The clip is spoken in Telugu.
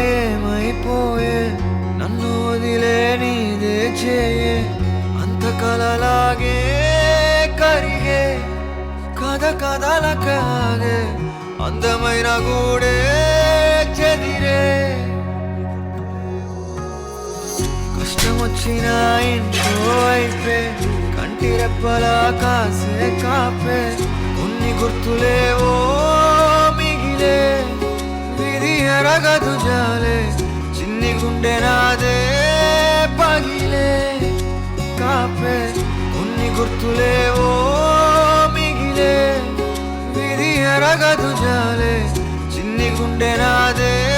తనమేమైపోయే నన్ను వదిలే నీదే చేయే అంత కలలాగే కరిగే కథ కథలకాగే అందమైన గూడే చెదిరే కష్టం వచ్చిన ఇంట్లో అయిపే కంటి రెప్పలా కాసే కాపే కొన్ని గుర్తులేవో మిగిలే విధి ఎరగదు జాలే చిన్ని గుండె నాదే పగిలే కాపే కొన్ని గుర్తులేవో మిగిలే విధి ఎరగదు జాలే చిన్ని గుండె నాదే